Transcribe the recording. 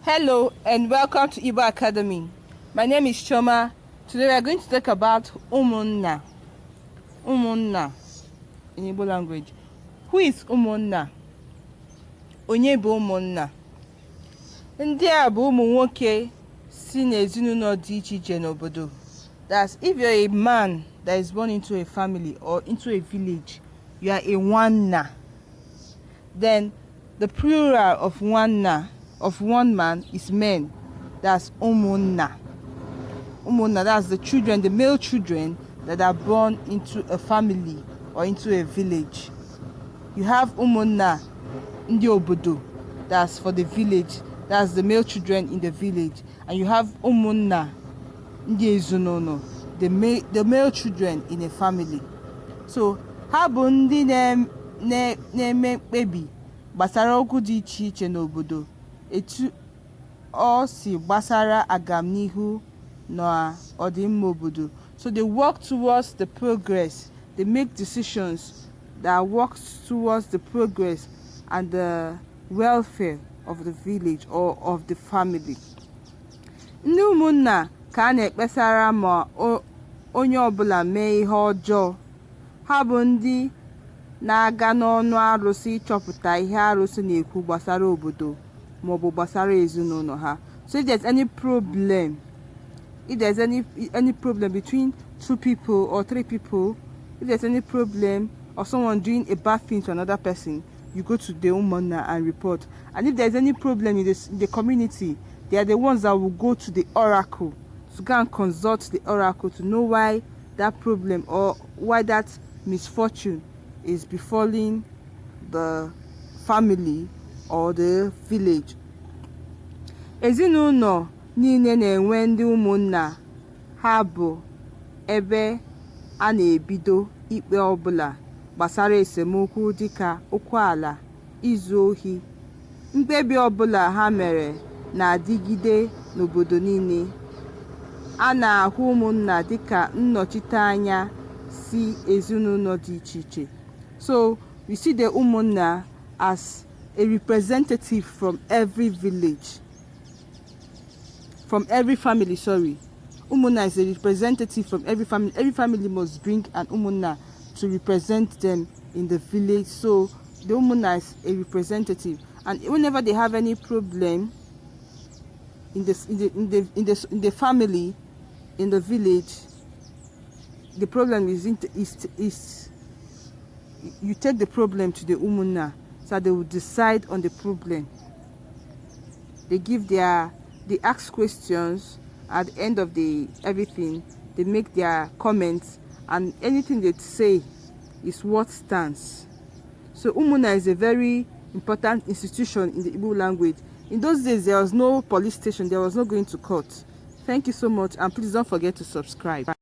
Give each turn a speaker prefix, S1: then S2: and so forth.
S1: Hello and welcome to Igbo Academy. My name is Choma. Today we are going to talk about Umunna. Umunna in Igbo language. Who is Umunna? Onye bụ Umunna? Ndị a bụ ụmụ nwoke si n'ezinụlọ dị iche iche n'obodo. That's if you're a man that is born into a family or into a village, you are a nwanna. Then the plural of nwanna, of one man, is men. That's umunna. Umunna, that's the children, the male children that are born into a family or into a village. You have umunna ndi obodo, that's for the village, that's the male children in the village. And you have umunna ndi ezunono, the male children in a family. So ha bụ ndị na-eme mkpebi gbasara okwu dị iche iche n'obodo, etu o si gbasara agamnihu na ọdịmma obodo. So they work towards the progress, they make decisions that work towards the progress and the welfare of the village or of the family. Ndị ụmụnna ka a na-ekpesara ma onye ọbụla mee ihe ọjọọ. Ha bụ ndị na-aga n'ọnụ arụsị ịchọpụta ihe arụsị na-ekwu gbasara obodo maọbụ gbasara ezinụlọ ha. So if there's any problem, between two people or three people, if there's any problem or someone doing a bad thing to another person, you go to the umunna and report. And if there's any problem in the community, they are the ones that will go to the oracle to go and consult the oracle to know why that problem or why that misfortune is befalling the family or the village. Ezinụlọ niile na-enwe ndị ụmụnna ha bụ ebe a na-ebido ikpe ọbụla gbasara esemokwu dịka okwu ala, izu ohi. Mkpebi ọbụla ha mere na-adịgide n'obodo niile. A na-ahụ ụmụnna dịka nnọchiteanya si ezinụlọ dị iche iche. So we see the umunna as a representative from every village, from every family. Umunna is a representative from every family. Every family must bring an umunna to represent them in the village. So the umunna is a representative, and whenever they have any problem in the family, in the village, the problem is you take the problem to the umunna, so they will decide on the problem. They ask questions at the end of everything. They make their comments, and anything they say is what stands. So umunna is a very important institution in the Igbo language. In those days, there was no police station, there was no going to court. Thank you so much, and please don't forget to subscribe.